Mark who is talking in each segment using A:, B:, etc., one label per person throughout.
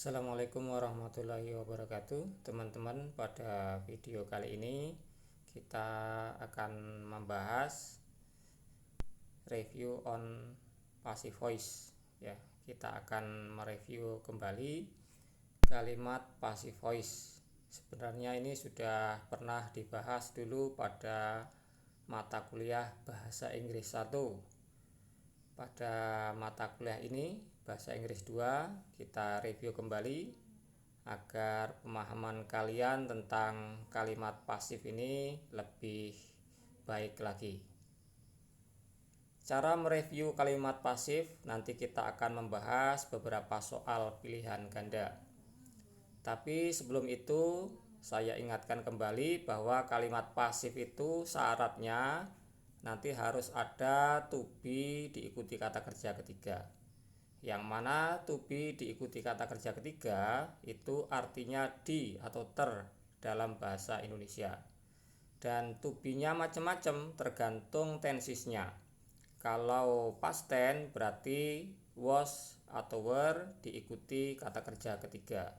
A: Assalamualaikum warahmatullahi wabarakatuh. Teman-teman, pada video kali ini kita akan membahas review on passive voice ya. Kita akan mereview kembali kalimat passive voice. Sebenarnya ini sudah pernah dibahas dulu pada mata kuliah bahasa Inggris 1. Pada mata kuliah ini bahasa Inggris 2 kita review kembali agar pemahaman kalian tentang kalimat pasif ini lebih baik lagi. Cara mereview kalimat pasif, nanti kita akan membahas beberapa soal pilihan ganda. Tapi sebelum itu saya ingatkan kembali bahwa kalimat pasif itu syaratnya nanti harus ada to be diikuti kata kerja ketiga. Yang mana to be diikuti kata kerja ketiga itu artinya di atau ter dalam bahasa Indonesia. Dan to be-nya macam-macam tergantung tensisnya. Kalau past tense berarti was atau were diikuti kata kerja ketiga.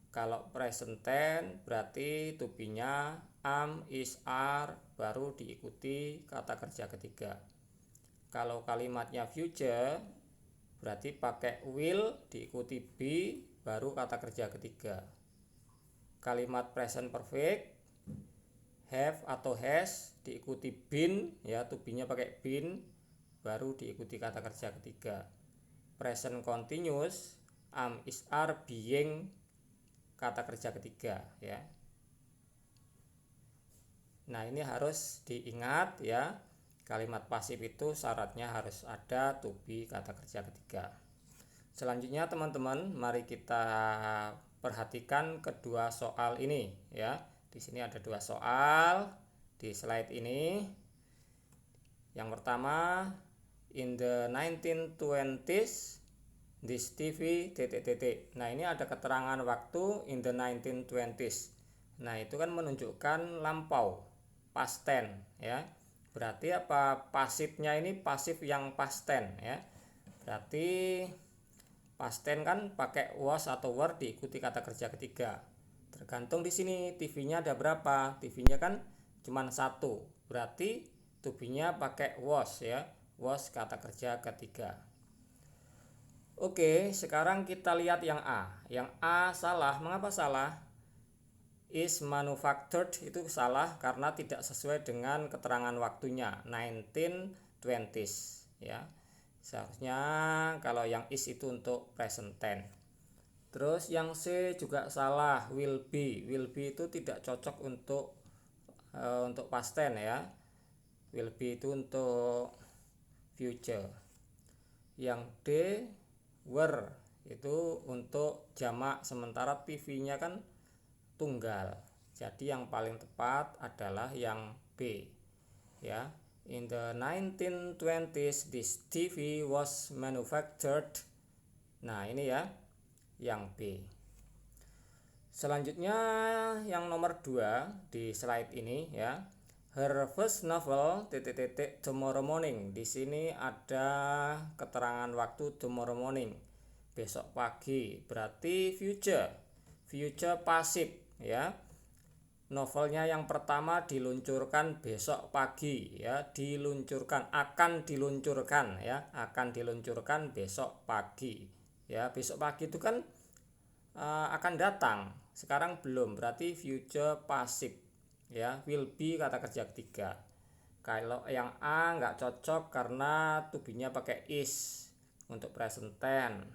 A: Kalau present tense berarti to be-nya am, is, are baru diikuti kata kerja ketiga. Kalau kalimatnya future berarti pakai will diikuti be baru kata kerja ketiga. Kalimat present perfect have atau has diikuti been ya, to be-nya pakai been baru diikuti kata kerja ketiga. Present continuous am, is, are, being kata kerja ketiga ya. Nah, ini harus diingat ya. Kalimat pasif itu syaratnya harus ada to be kata kerja ketiga. Selanjutnya teman-teman, mari kita perhatikan kedua soal ini ya. Di sini ada dua soal di slide ini. Yang pertama, in the 1920s this TV ... Nah, ini ada keterangan waktu in the 1920s. Nah, itu kan menunjukkan lampau, past tense ya. Berarti apa? Pasifnya ini pasif yang past tense ya. Berarti past tense kan pakai was atau were diikuti kata kerja ketiga. Tergantung di sini TV-nya ada berapa. TV-nya kan cuma satu. Berarti to be-nya pakai was ya. Was kata kerja ketiga. Oke, sekarang kita lihat yang A. Yang A salah. Mengapa salah? Is manufactured itu salah karena tidak sesuai dengan keterangan waktunya 1920s ya. Seharusnya kalau yang is itu untuk present tense. Terus yang C juga salah, will be. Will be itu tidak cocok untuk past tense ya. Will be itu untuk future. Yang D were itu untuk jamak, sementara TV-nya kan tunggal. Jadi yang paling tepat adalah yang B ya. In the 1920s this TV was manufactured. Nah, ini ya yang B. Selanjutnya yang nomor 2 di slide ini ya. Her first novel ... tomorrow morning. Di sini ada keterangan waktu tomorrow morning, besok pagi. Berarti future. Future pasif ya. Novelnya yang pertama diluncurkan besok pagi ya, akan diluncurkan besok pagi ya. Besok pagi itu kan akan datang, sekarang belum, berarti future pasif ya. Will be kata kerja ketiga. Kalau yang A nggak cocok karena to be-nya pakai is untuk present tense.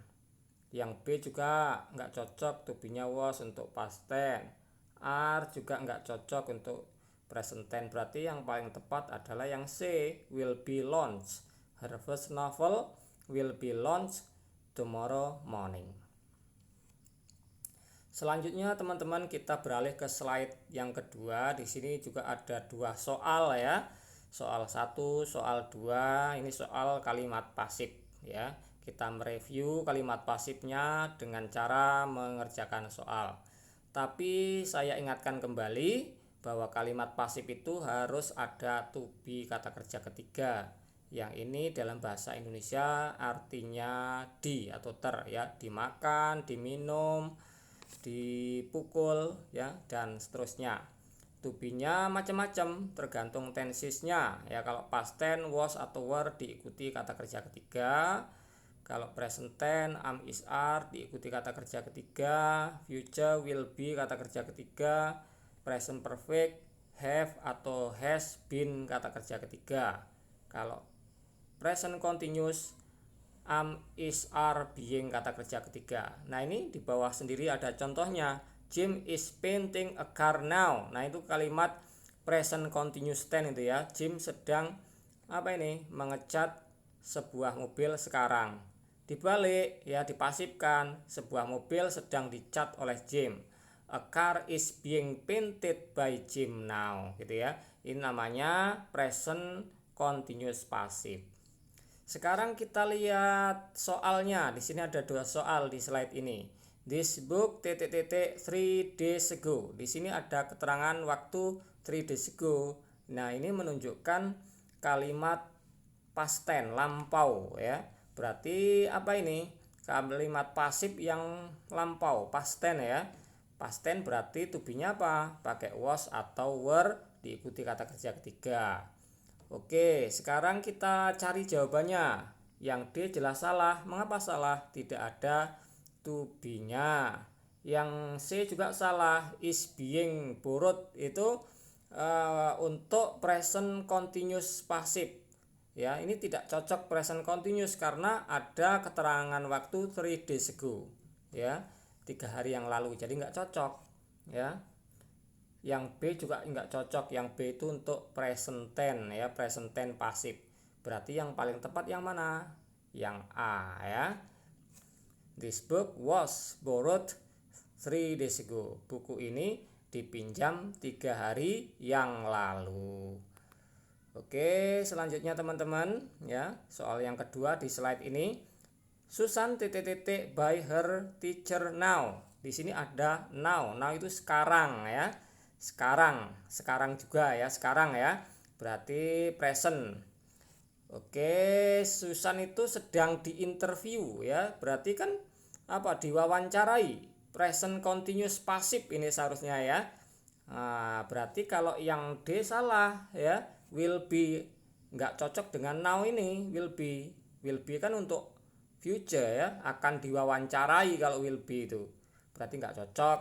A: Yang B juga nggak cocok, to be-nya was untuk past tense. Are juga nggak cocok untuk present tense. Berarti yang paling tepat adalah yang C, will be launched. Her first novel will be launched tomorrow morning. Selanjutnya teman-teman, kita beralih ke slide yang kedua. Di sini juga ada dua soal ya. Soal 1, soal 2. Ini soal kalimat pasif ya. Kita mereview kalimat pasifnya dengan cara mengerjakan soal. Tapi saya ingatkan kembali bahwa kalimat pasif itu harus ada to be kata kerja ketiga Yang ini dalam bahasa Indonesia artinya di atau ter ya, dimakan, diminum, dipukul ya, dan seterusnya. To be-nya macam-macam tergantung tensesnya ya. Kalau past tense was atau were diikuti kata kerja ketiga. Kalau present tense am, is, are diikuti kata kerja ketiga. Future will be kata kerja ketiga. Present perfect have atau has been kata kerja ketiga. Kalau present continuous am, is, are being kata kerja ketiga. Nah, ini di bawah sendiri ada contohnya. Jim is painting a car now. Nah, itu kalimat present continuous tense itu ya. Jim sedang mengecat sebuah mobil sekarang. Dibalik ya, dipasifkan, sebuah mobil sedang dicat oleh Jim. A car is being painted by Jim now gitu ya. Ini namanya present continuous passive. Sekarang kita lihat soalnya. Di sini ada 2 soal di slide ini. This book 3 days ago. Di sini ada keterangan waktu 3 days ago. Nah, ini menunjukkan kalimat past tense, lampau ya. Berarti apa ini? Kalimat pasif yang lampau, past tense ya. Past tense berarti to be-nya apa? Pakai was atau were diikuti kata kerja ketiga. Oke, sekarang kita cari jawabannya. Yang D jelas salah. Mengapa salah? Tidak ada to be-nya. Yang C juga salah. Is being borrowed itu untuk present continuous passive. Ya, ini tidak cocok present continuous karena ada keterangan waktu 3 days ago. Ya, 3 hari yang lalu. Jadi nggak cocok. Ya. Yang B juga enggak cocok. Yang B itu untuk present tense ya, present tense pasif. Berarti yang paling tepat yang mana? Yang A ya. This book was borrowed 3 days ago. Buku ini dipinjam 3 hari yang lalu. Oke, selanjutnya teman-teman ya, soal yang kedua di slide ini. Susan by her teacher now. Di sini ada now. Now itu sekarang ya. Sekarang juga ya, sekarang ya. Berarti present. Oke, Susan itu sedang diinterview ya. Berarti kan diwawancarai. Present continuous passive ini seharusnya ya. Nah, berarti kalau yang D salah ya. Will be nggak cocok dengan now ini. Will be kan untuk future ya, akan diwawancarai kalau will be itu. Berarti nggak cocok.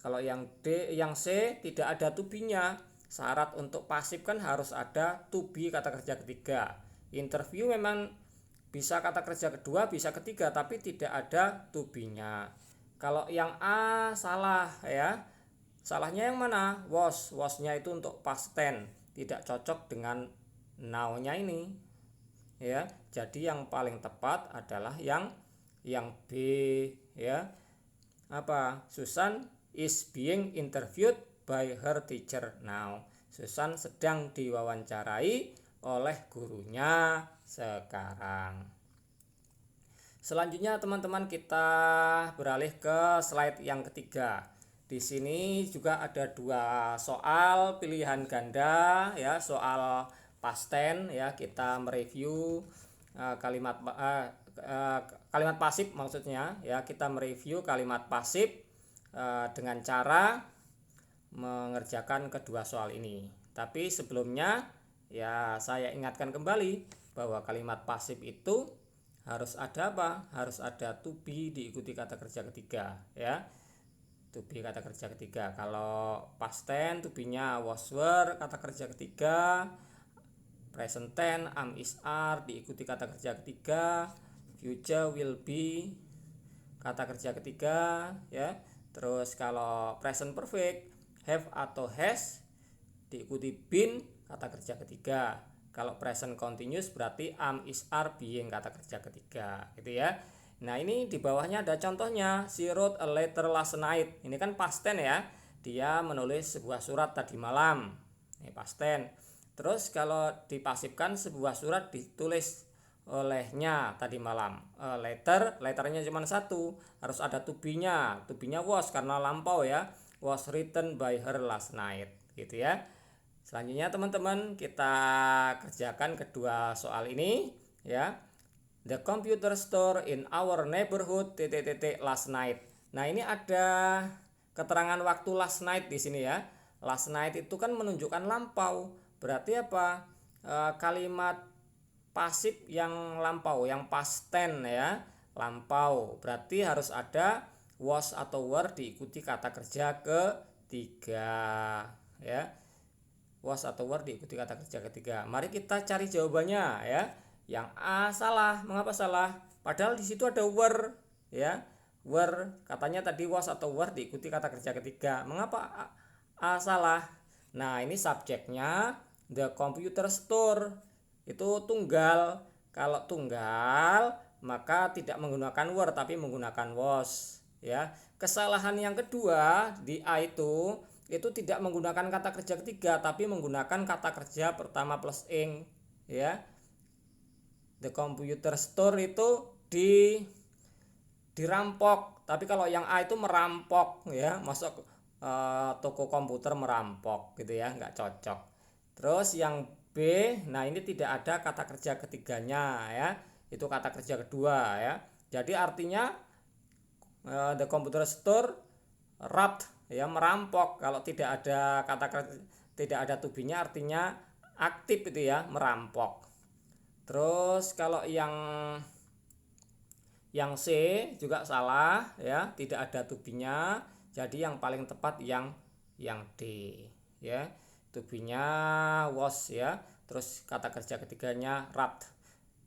A: Kalau yang D, yang C tidak ada to be-nya. Syarat untuk pasif kan harus ada to be kata kerja ketiga. Interview memang bisa kata kerja kedua, bisa ketiga, tapi tidak ada to be-nya. Kalau yang A salah ya. Salahnya yang mana? Was-nya itu untuk past tense, tidak cocok dengan now-nya ini. Ya, jadi yang paling tepat adalah yang B ya. Susan is being interviewed by her teacher now. Susan sedang diwawancarai oleh gurunya sekarang. Selanjutnya teman-teman kita beralih ke slide yang ketiga. Di sini juga ada 2 soal pilihan ganda ya, soal past tense ya. Kita mereview kalimat pasif maksudnya ya. Kita mereview kalimat pasif dengan cara mengerjakan kedua soal ini. Tapi sebelumnya ya saya ingatkan kembali bahwa kalimat pasif itu harus ada Harus ada to be diikuti kata kerja ketiga ya. To be kata kerja ketiga. Kalau past tense to be-nya was, were kata kerja ketiga. Present tense am, is, are diikuti kata kerja ketiga. Future will be kata kerja ketiga ya. Terus kalau present perfect have atau has diikuti been kata kerja ketiga. Kalau present continuous berarti am, is, are being kata kerja ketiga gitu ya. Nah, ini di bawahnya ada contohnya. She wrote a letter last night. Ini kan past tense ya. Dia menulis sebuah surat tadi malam. Ini past tense. Terus kalau dipasifkan sebuah surat ditulis olehnya tadi malam. Letternya cuma 1, harus ada to be-nya. To be-nya was karena lampau ya. Was written by her last night gitu ya. Selanjutnya teman-teman kita kerjakan kedua soal ini ya. The computer store in our neighborhood last night. Nah, ini ada keterangan waktu last night di sini ya. Last night itu kan menunjukkan lampau. Berarti apa? Kalimat pasif yang lampau, yang past tense ya. Lampau. Berarti harus ada was atau were diikuti kata kerja ketiga ya. Was atau were diikuti kata kerja ketiga. Mari kita cari jawabannya ya. Yang A salah. Mengapa salah? Padahal di situ ada were ya. Were katanya tadi was atau were diikuti kata kerja ketiga. Mengapa A salah? Nah, ini subjeknya the computer store. Itu tunggal. Kalau tunggal maka tidak menggunakan were tapi menggunakan was ya. Kesalahan yang kedua di A itu tidak menggunakan kata kerja ketiga tapi menggunakan kata kerja pertama plus ing ya. The computer store itu dirampok, tapi kalau yang A itu merampok ya, masuk toko komputer merampok gitu ya, nggak cocok. Terus yang B, nah ini tidak ada kata kerja ketiganya ya, itu kata kerja kedua ya. Jadi artinya the computer store robbed ya, merampok. Kalau tidak ada kata kerja, tidak ada to be-nya artinya aktif itu ya, merampok. Terus kalau yang C juga salah ya, tidak ada to be-nya. Jadi yang paling tepat yang D ya. To be-nya was ya. Terus kata kerja ketiganya robbed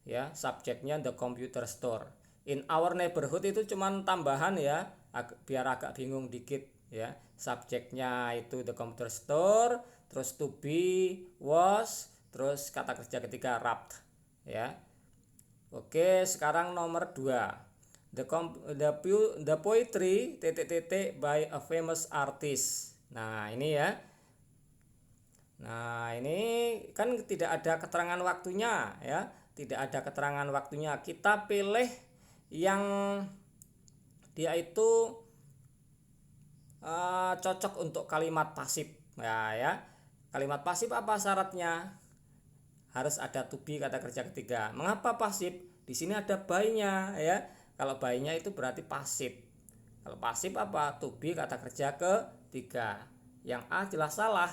A: ya. Subjeknya the computer store. In our neighborhood itu cuman tambahan ya, biar agak bingung dikit ya. Subjeknya itu the computer store, terus to be was, terus kata kerja ketiga robbed ya. Oke, sekarang nomor 2. The poetry by a famous artist. Nah, ini ya. Nah, ini kan tidak ada keterangan waktunya ya. Tidak ada keterangan waktunya. Kita pilih yang dia itu cocok untuk kalimat pasif ya. Kalimat pasif apa syaratnya? Harus ada to be kata kerja ketiga. Mengapa pasif? Di sini ada by-nya ya. Kalau by-nya itu berarti pasif. Kalau pasif apa? To be kata kerja ketiga. Yang A jelas salah.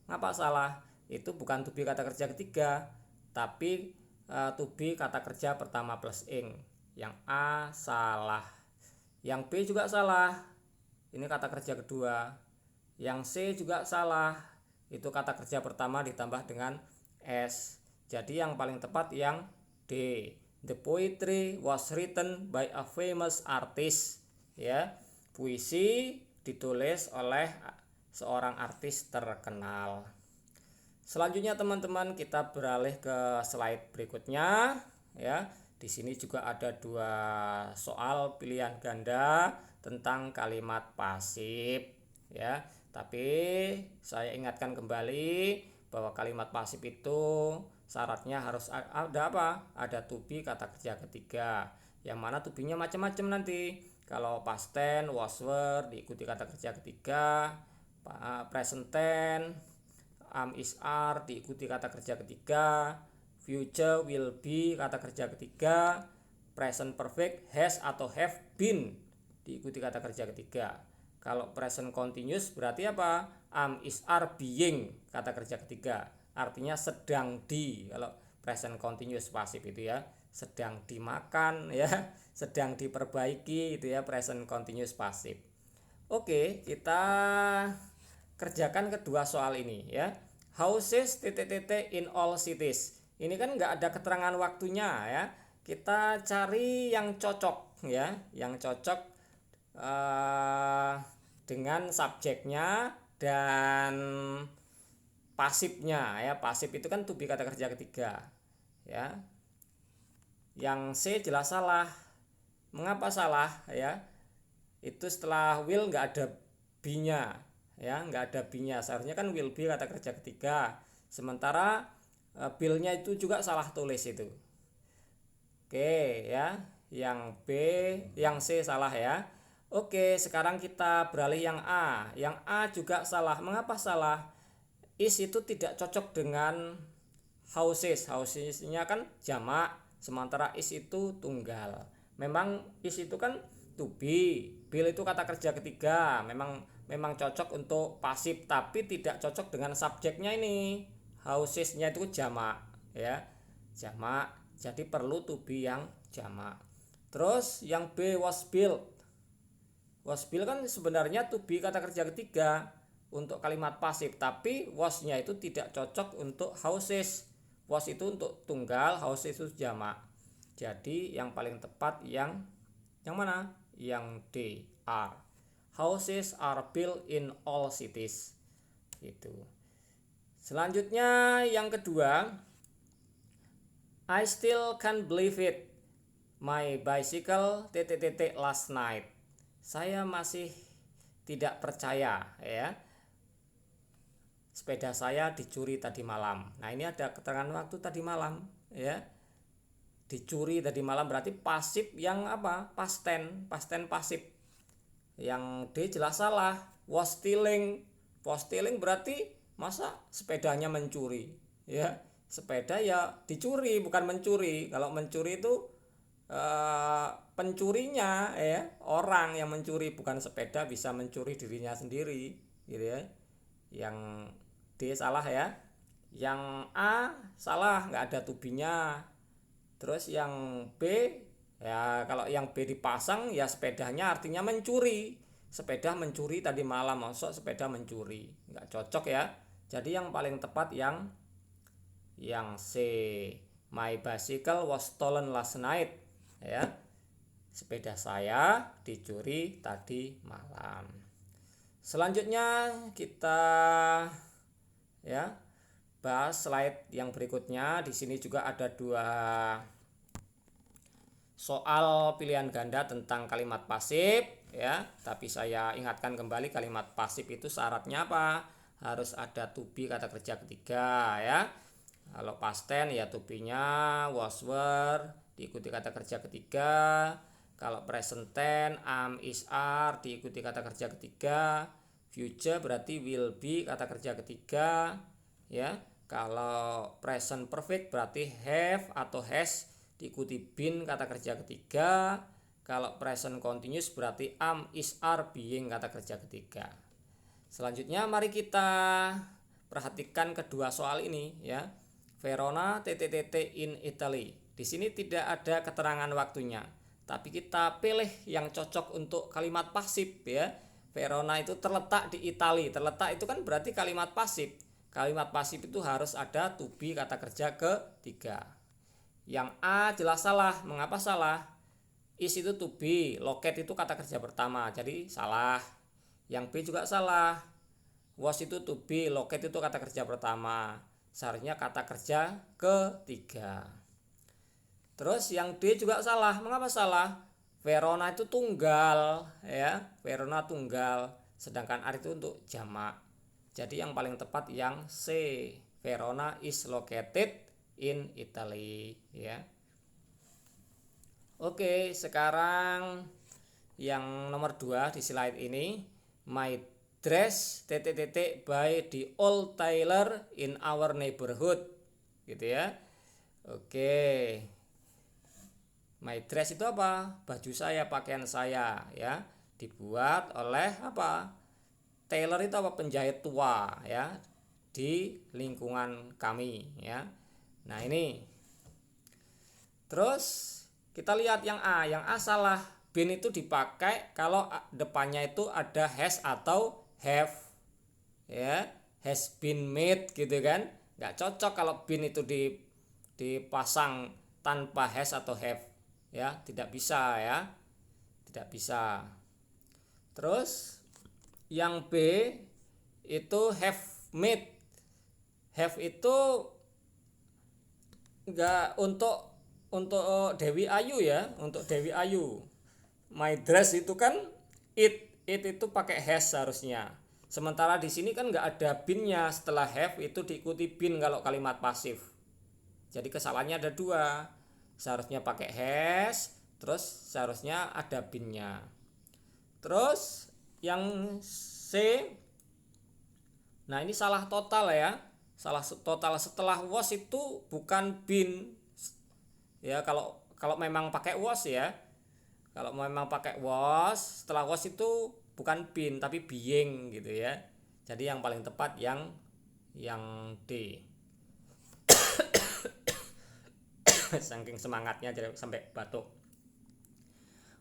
A: Ngapa salah? Itu bukan to be kata kerja ketiga, tapi to be kata kerja pertama plus ing. Yang A salah. Yang B juga salah. Ini kata kerja kedua. Yang C juga salah. Itu kata kerja pertama ditambah dengan S. Jadi yang paling tepat yang D. The poetry was written by a famous artist ya. Puisi ditulis oleh seorang artis terkenal. Selanjutnya teman-teman kita beralih ke slide berikutnya ya. Di sini juga ada 2 soal pilihan ganda tentang kalimat pasif ya. Tapi saya ingatkan kembali bahwa kalimat pasif itu syaratnya harus ada apa? Ada to be kata kerja ketiga. Yang mana to be-nya macam-macam nanti. Kalau past tense, was were diikuti kata kerja ketiga, present tense, am is are diikuti kata kerja ketiga, future will be kata kerja ketiga, present perfect has atau have been diikuti kata kerja ketiga. Kalau present continuous berarti apa? Am is are being kata kerja ketiga. Artinya sedang di. Kalau present continuous pasif itu ya, sedang dimakan ya, sedang diperbaiki itu ya, present continuous pasif. Oke, kita kerjakan kedua soal ini ya. Houses in all cities. Ini kan nggak ada keterangan waktunya ya. Kita cari yang cocok ya, yang cocok dengan subjeknya dan pasifnya ya. Pasif itu kan to be kata kerja ketiga ya. Yang C jelas salah. Mengapa salah ya? Itu setelah will nggak ada be-nya ya, nggak ada be-nya. Seharusnya kan will be kata kerja ketiga. Sementara bill-nya itu juga salah tulis itu. Oke ya, yang B, yang C salah ya. Oke, sekarang kita beralih yang A. Yang A juga salah. Mengapa salah? is itu tidak cocok dengan houses. Housesnya kan jamak, sementara is itu tunggal. Memang is itu kan to be, will itu kata kerja ketiga, memang cocok untuk pasif, tapi tidak cocok dengan subjeknya ini. Housesnya itu jamak, ya, jamak. Jadi perlu to be yang jamak. Terus yang B, was built. Was built kan sebenarnya to be kata kerja ketiga untuk kalimat pasif, tapi was-nya itu tidak cocok untuk houses. Was itu untuk tunggal, houses itu jamak. Jadi yang paling tepat yang mana? Yang D, are. Houses are built in all cities. Gitu. Selanjutnya yang kedua, I still can't believe it. My bicycle last night. Saya masih tidak percaya, ya. Sepeda saya dicuri tadi malam. Nah, ini ada keterangan waktu tadi malam, ya. Dicuri tadi malam berarti pasif yang apa? Past tense pasif. Yang D jelas salah. Was stealing. Was stealing berarti masa sepedanya mencuri, ya. Sepeda ya dicuri bukan mencuri. Kalau mencuri itu pencurinya, ya, orang yang mencuri, bukan sepeda bisa mencuri dirinya sendiri, gitu ya. Yang D salah, ya. Yang A salah, nggak ada tubinya. Terus yang B, ya kalau yang B dipasang ya sepedanya artinya mencuri. Sepeda mencuri tadi malam, masuk sepeda mencuri, nggak cocok, ya. Jadi yang paling tepat yang C, my bicycle was stolen last night, ya. Sepeda saya dicuri tadi malam. Selanjutnya kita, ya, bahas slide yang berikutnya. Di sini juga ada 2 soal pilihan ganda tentang kalimat pasif, ya. Tapi saya ingatkan kembali, kalimat pasif itu syaratnya apa? Harus ada to be kata kerja ketiga, ya. Kalau past tense ya to be-nya was, were diikuti kata kerja ketiga. Kalau present tense am, is, are diikuti kata kerja ketiga. Future berarti will be kata kerja ketiga, ya. Kalau present perfect berarti have atau has diikuti been kata kerja ketiga. Kalau present continuous berarti am, is, are, being kata kerja ketiga. Selanjutnya mari kita perhatikan kedua soal ini, ya. Verona in Italy. Di sini tidak ada keterangan waktunya, tapi kita pilih yang cocok untuk kalimat pasif, ya. Verona itu terletak di Italia. Terletak itu kan berarti kalimat pasif. Kalimat pasif itu harus ada to be kata kerja ketiga. Yang A jelas salah. Mengapa salah? Is itu to be, locate itu kata kerja pertama, jadi salah. Yang B juga salah. Was itu to be, locate itu kata kerja pertama, seharusnya kata kerja ketiga. Terus yang D juga salah. Mengapa salah? Verona itu tunggal, ya. Verona tunggal, sedangkan are itu untuk jamak. Jadi yang paling tepat yang C, Verona is located in Italy, ya. Oke, sekarang yang nomor 2 di slide ini, my dress by the old tailor in our neighborhood, gitu, ya. Oke, my dress itu apa? Baju saya, pakaian saya, ya, dibuat oleh apa? Tailor itu apa? Penjahit tua, ya, di lingkungan kami, ya. Nah, ini. Terus kita lihat yang A. Yang A salah. Been itu dipakai kalau depannya itu ada has atau have, ya. Has been made, gitu kan. Nggak cocok kalau been itu dipasang tanpa has atau have, ya. Tidak bisa, ya. Tidak bisa. Terus yang B itu have made. Have itu enggak untuk Dewi Ayu, ya. Untuk Dewi Ayu, my dress itu kan it itu pakai has seharusnya. Sementara di sini kan enggak ada been-nya, setelah have itu diikuti been kalau kalimat pasif. Jadi kesalahannya ada 2. Seharusnya pakai has, terus seharusnya ada been-nya. Terus yang C, Nah, ini salah total ya. Salah total, setelah was itu bukan been. Ya, kalau memang pakai was ya. Kalau memang pakai was, setelah was itu bukan been tapi being gitu ya. Jadi yang paling tepat yang D. Saking semangatnya jadi sampai batuk.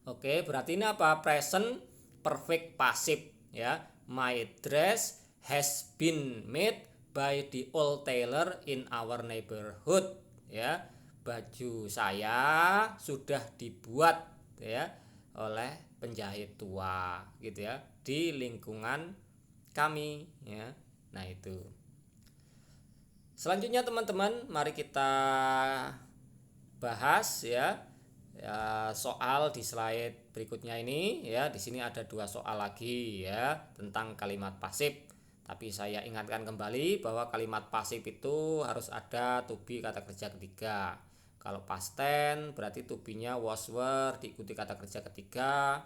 A: Oke, berarti ini apa? Present perfect passive ya. My dress has been made by the old tailor in our neighborhood ya. Baju saya sudah dibuat ya oleh penjahit tua gitu ya di lingkungan kami ya. Nah, itu. Selanjutnya teman-teman, mari kita bahas ya soal di slide berikutnya ini ya. Di sini ada 2 soal lagi ya tentang kalimat pasif. Tapi saya ingatkan kembali bahwa kalimat pasif itu harus ada to be kata kerja ketiga. Kalau past tense berarti to be-nya was were diikuti kata kerja ketiga.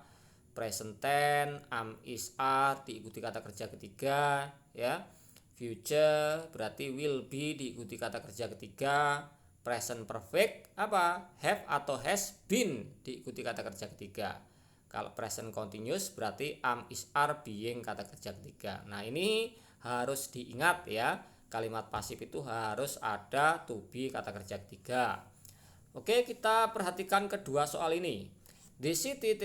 A: Present tense am is are diikuti kata kerja ketiga ya. Future berarti will be diikuti kata kerja ketiga. Present perfect apa? Have atau has been diikuti kata kerja ketiga. Kalau present continuous berarti am is are being kata kerja ketiga. Nah, ini harus diingat ya. Kalimat pasif itu harus ada to be kata kerja ketiga. Oke, kita perhatikan kedua soal ini. The city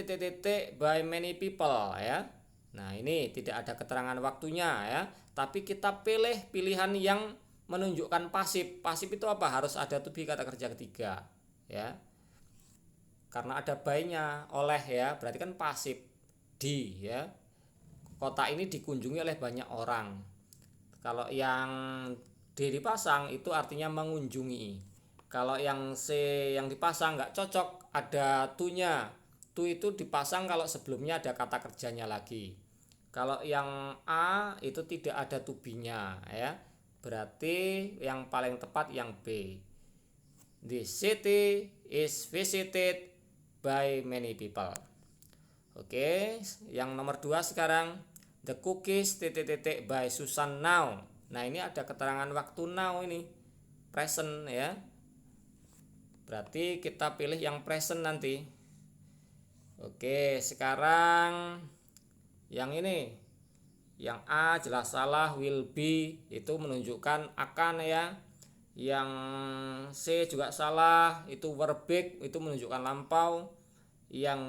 A: by many people ya. Nah, ini tidak ada keterangan waktunya ya, tapi kita pilih pilihan yang menunjukkan pasif. Pasif itu apa? Harus ada to be kata kerja ketiga ya. Karena ada by-nya oleh ya, berarti kan pasif. Di ya. Kota ini dikunjungi oleh banyak orang. Kalau yang D dipasang itu artinya mengunjungi. Kalau yang C yang dipasang nggak cocok, ada to-nya. To itu dipasang kalau sebelumnya ada kata kerjanya lagi. Kalau yang A itu tidak ada to be-nya ya. Berarti yang paling tepat yang B. The city is visited by many people. Oke, yang nomor 2 sekarang. The cookies by Susan now. Nah, ini ada keterangan waktu now ini. Present ya. Berarti kita pilih yang present nanti. Oke, sekarang yang ini. Yang A jelas salah, will be itu menunjukkan akan ya. Yang C juga salah, itu verb itu menunjukkan lampau. Yang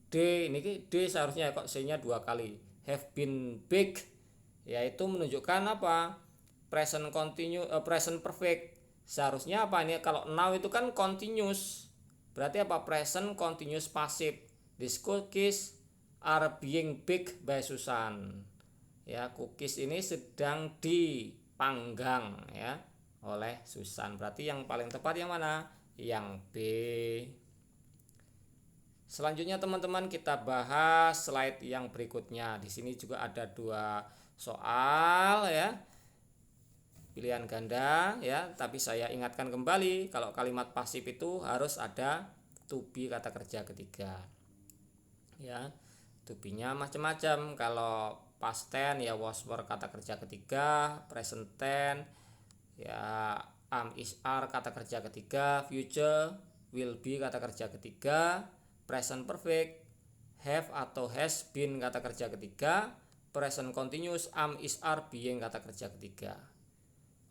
A: D ini D seharusnya kok C-nya 2 kali. Have been baked yaitu menunjukkan apa? Present continue present perfect. Seharusnya apa ini? Kalau now itu kan continuous. Berarti apa? Present continuous passive. These cookies are being baked by Susan. Ya, cookies ini sedang dipanggang ya oleh Susan. Berarti yang paling tepat yang mana? Yang B. Selanjutnya teman-teman kita bahas slide yang berikutnya. Di sini juga ada 2 soal ya. Pilihan ganda ya, tapi saya ingatkan kembali kalau kalimat pasif itu harus ada to be kata kerja ketiga. Ya. To be-nya macam-macam. Kalau past tense ya was were kata kerja ketiga, present tense ya am is are kata kerja ketiga, future will be kata kerja ketiga, present perfect have atau has been kata kerja ketiga, present continuous am is are being kata kerja ketiga.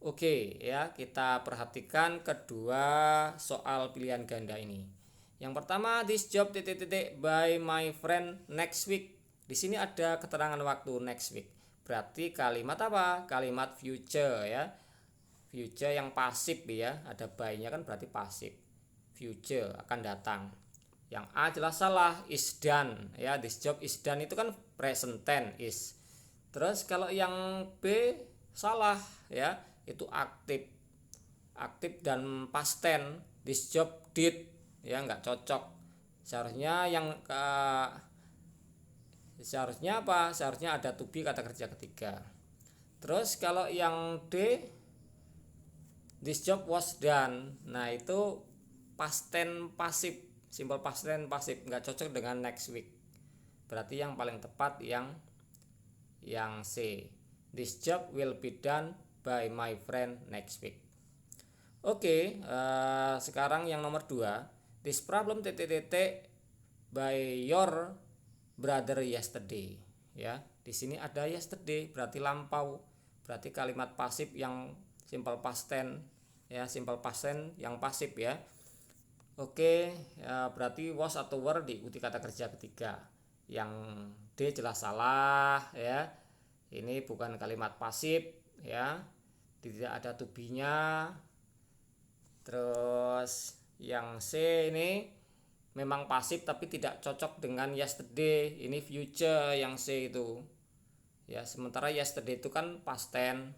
A: Oke ya, kita perhatikan kedua soal pilihan ganda ini. Yang pertama, this job by my friend next week. Di sini ada keterangan waktu next week. Berarti kalimat apa? Kalimat future ya. Future yang pasif ya, ada by-nya kan berarti pasif. Future akan datang. Yang A jelas salah, is done ya. This job is done itu kan present tense is. Terus kalau yang B salah ya, itu aktif. Aktif dan past tense. This job did ya, nggak cocok. Seharusnya seharusnya apa? Seharusnya ada to be kata kerja ketiga. Terus kalau yang D, this job was done. Nah, itu past tense pasif, simple past tense pasif, nggak cocok dengan next week. Berarti yang paling tepat yang C. This job will be done by my friend next week. Oke, sekarang yang nomor 2. This problem by your brother yesterday. Ya, di sini ada yesterday berarti lampau. Berarti kalimat pasif yang simple past tense, ya, simple past tense yang pasif ya. Oke, ya, berarti was atau were diikuti kata kerja ketiga. Yang D jelas salah ya. Ini bukan kalimat pasif ya. Tidak ada to be-nya. Terus yang C ini memang pasif tapi tidak cocok dengan yesterday. Ini future yang C itu. Ya, sementara yesterday itu kan past tense.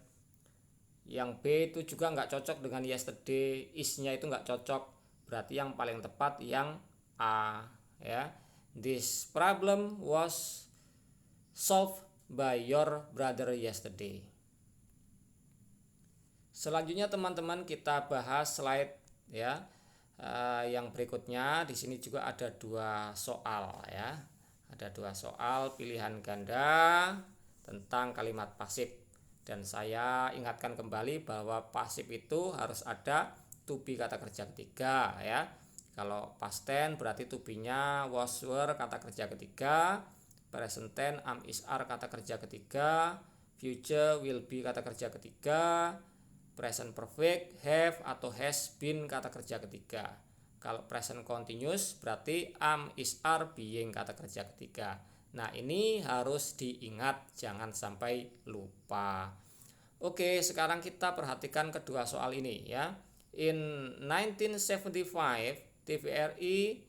A: Yang B itu juga nggak cocok dengan yesterday, is-nya itu nggak cocok. Berarti yang paling tepat yang A ya. This problem was solved by your brother yesterday. Selanjutnya teman-teman kita bahas slide ya. Yang berikutnya di sini juga ada 2 soal ya. Ada 2 soal pilihan ganda tentang kalimat pasif. Dan saya ingatkan kembali bahwa pasif itu harus ada to be kata kerja ketiga ya. Kalau past tense berarti to be-nya was, were kata kerja ketiga, present tense am, is, are kata kerja ketiga, future will be kata kerja ketiga, present perfect have atau has been kata kerja ketiga. Kalau present continuous berarti am, is, are, being kata kerja ketiga. Nah, ini harus diingat, jangan sampai lupa. Oke, sekarang kita perhatikan kedua soal ini ya. In 1975, TVRI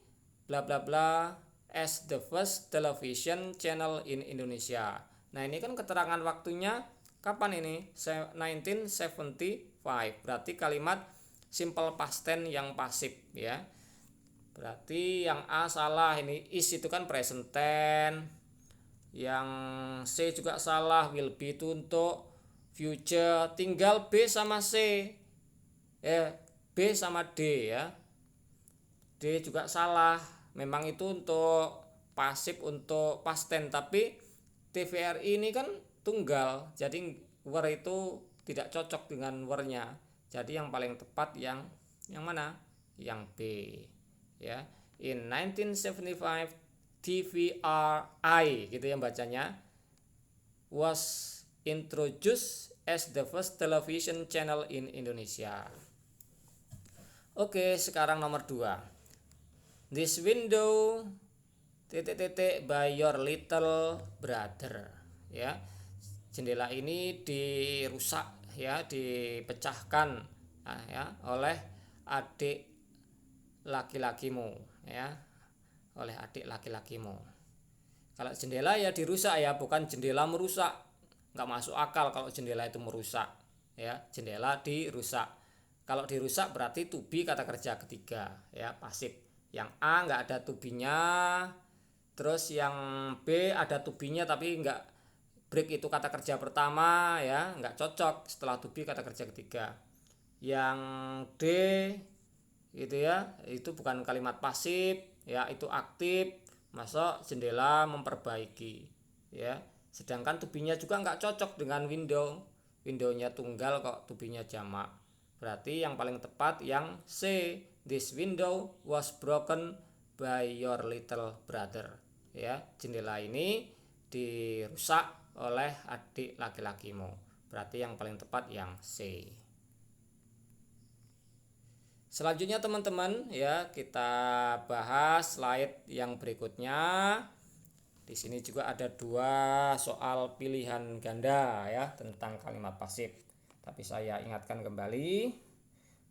A: bla bla bla as the first television channel in Indonesia. Nah, ini kan keterangan waktunya kapan ini? 1975. Berarti kalimat simple past tense yang pasif ya. Berarti yang A salah, ini is itu kan present tense. Yang C juga salah, will be itu untuk future. Tinggal B sama C. B sama D ya. D juga salah. Memang itu untuk pasif untuk past tense, tapi TVRI ini kan tunggal. Jadi were itu tidak cocok dengan were-nya. Jadi yang paling tepat yang mana? Yang B. Ya. In 1975 TVRI gitu ya bacanya, was introduced as the first television channel in Indonesia. Oke, sekarang nomor 2. This window by your little brother ya. Jendela ini dirusak ya, dipecahkan ya oleh adik laki-lakimu ya. Oleh adik laki-lakimu. Kalau jendela ya dirusak ya, bukan jendela merusak. Nggak masuk akal kalau jendela itu merusak ya. Jendela dirusak. Kalau dirusak berarti to be kata kerja ketiga ya, pasif. Yang A nggak ada to be-nya, terus yang B ada to be-nya tapi nggak, break itu kata kerja pertama ya, nggak cocok setelah to be kata kerja ketiga. Yang D gitu ya, itu bukan kalimat pasif ya, itu aktif, masuk jendela memperbaiki ya. Sedangkan to be-nya juga nggak cocok dengan window. Window-nya tunggal kok to be-nya jamak. Berarti yang paling tepat yang C. This window was broken by your little brother. Ya, jendela ini dirusak oleh adik laki-lakimu. Berarti yang paling tepat yang C. Selanjutnya teman-teman ya, kita bahas slide yang berikutnya. Di sini juga ada 2 soal pilihan ganda ya tentang kalimat pasif. Tapi saya ingatkan kembali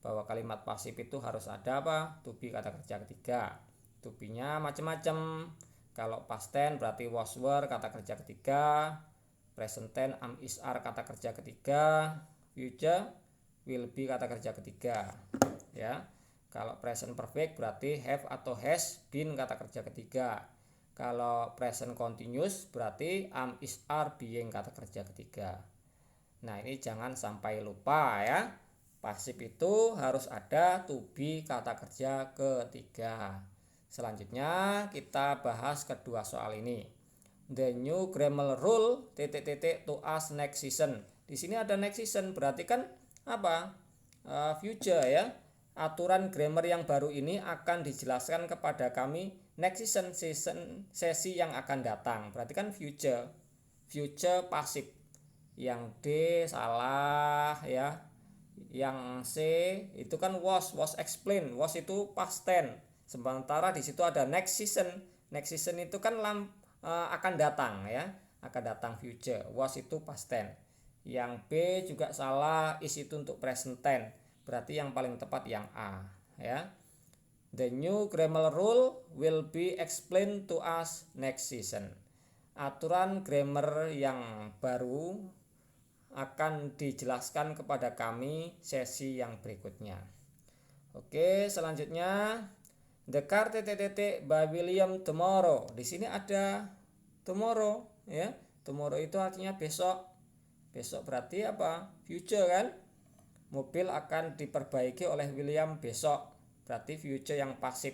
A: bahwa kalimat pasif itu harus ada apa? To be kata kerja ketiga. To be-nya macam-macam. Kalau past tense berarti was, were kata kerja ketiga, present tense am, is, are kata kerja ketiga, future will be kata kerja ketiga. Ya. Kalau present perfect berarti have atau has been kata kerja ketiga. Kalau present continuous berarti am, is, are, being kata kerja ketiga. Nah, ini jangan sampai lupa ya. Pasif itu harus ada to be kata kerja ketiga. Selanjutnya kita bahas kedua soal ini. the new grammar rule to us next season. Di sini ada next season, berarti kan apa? Future ya. Aturan grammar yang baru ini akan dijelaskan kepada kami next season sesi yang akan datang. Berarti kan future pasif. Yang D salah ya. Yang C itu kan was explain. Was itu past tense. Sementara di situ ada next season. Next season itu kan akan datang ya. Akan datang future. Was itu past tense. Yang B juga salah, is itu untuk present tense. Berarti yang paling tepat yang A ya. The new grammar rule will be explained to us next season. Aturan grammar yang baru akan dijelaskan kepada kami sesi yang berikutnya. Oke, selanjutnya the car by William tomorrow. Di sini ada tomorrow ya. Tomorrow itu artinya besok. Besok berarti apa? Future kan? Mobil akan diperbaiki oleh William besok. Berarti future yang pasif.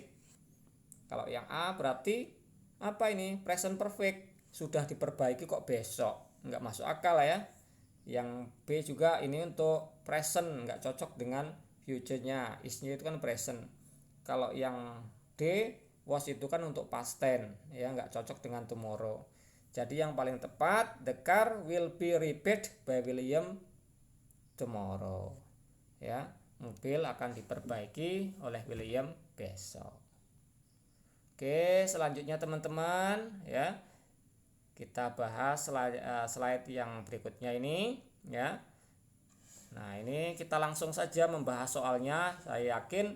A: Kalau yang A berarti apa ini? Present perfect. Sudah diperbaiki kok besok. Enggak masuk akal ya. Yang B juga ini untuk present, enggak cocok dengan future-nya. Is-nya itu kan present. Kalau yang D, was itu kan untuk past tense, ya enggak cocok dengan tomorrow. Jadi yang paling tepat, the car will be repaired by William tomorrow. Ya, mobil akan diperbaiki oleh William besok. Oke, selanjutnya teman-teman ya. Kita bahas slide yang berikutnya ini ya. Nah, ini kita langsung saja membahas soalnya. Saya yakin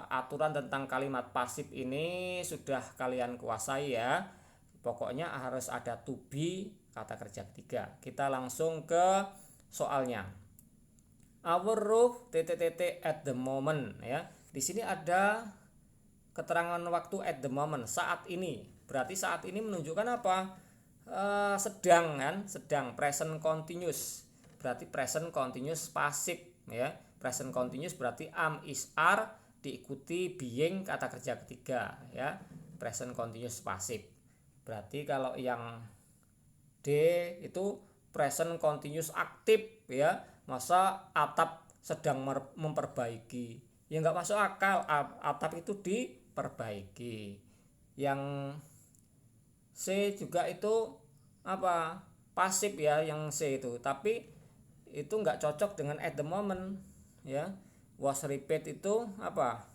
A: aturan tentang kalimat pasif ini sudah kalian kuasai ya. Pokoknya harus ada to be kata kerja ketiga. Kita langsung ke soalnya. Our roof at the moment ya. Di sini ada keterangan waktu at the moment, saat ini. Berarti saat ini menunjukkan apa? Sedang kan, sedang present continuous. Berarti present continuous pasif ya. Present continuous berarti am, is, are diikuti being kata kerja ketiga ya. Present continuous pasif. Berarti kalau yang D itu present continuous aktif ya. Masa atap sedang memperbaiki? Ya enggak masuk akal, atap itu diperbaiki. Yang C juga itu apa? Pasif ya yang C itu, tapi itu enggak cocok dengan at the moment ya. Was repeat itu apa?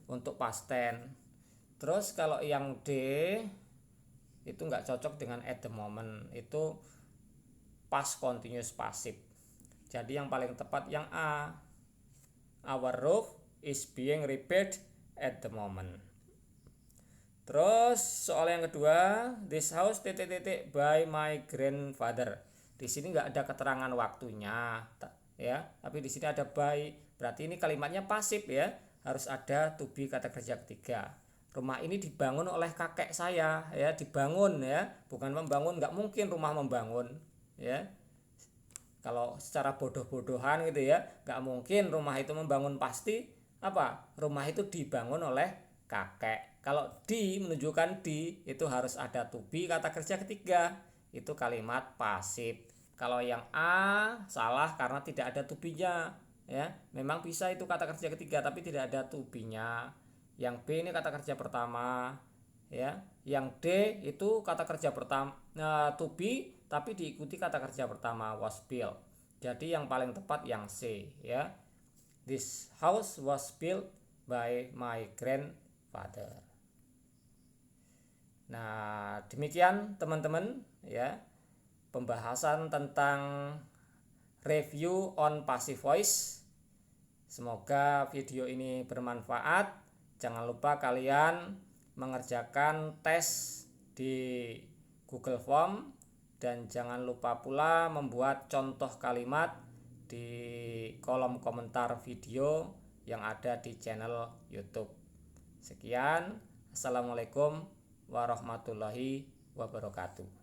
A: Untuk past tense. Terus kalau yang D itu enggak cocok dengan at the moment, itu past continuous pasif. Jadi yang paling tepat yang A. Our roof is being repaired at the moment. Terus soal yang kedua, this house by my grandfather. Di sini nggak ada keterangan waktunya, ya. Tapi di sini ada by. Berarti ini kalimatnya pasif ya. Harus ada to be kata kerja ketiga. Rumah ini dibangun oleh kakek saya, ya. Dibangun ya, bukan membangun. Nggak mungkin rumah membangun, ya. Kalau secara bodoh-bodohan gitu ya, nggak mungkin rumah itu membangun, pasti apa? Rumah itu dibangun oleh kakek. Kalau di menunjukkan di itu harus ada to be kata kerja ketiga, itu kalimat pasif. Kalau yang A salah karena tidak ada to be-nya ya. Memang bisa itu kata kerja ketiga tapi tidak ada to be-nya. Yang B ini kata kerja pertama ya. Yang D itu kata kerja pertama to be tapi diikuti kata kerja pertama was built. Jadi yang paling tepat yang C ya. This house was built by my grandfather. Nah, demikian teman-teman ya pembahasan tentang review on passive voice. Semoga video ini bermanfaat. Jangan lupa kalian mengerjakan tes di Google Form dan jangan lupa pula membuat contoh kalimat di kolom komentar video yang ada di channel YouTube. Sekian, assalamualaikum warahmatullahi wabarakatuh.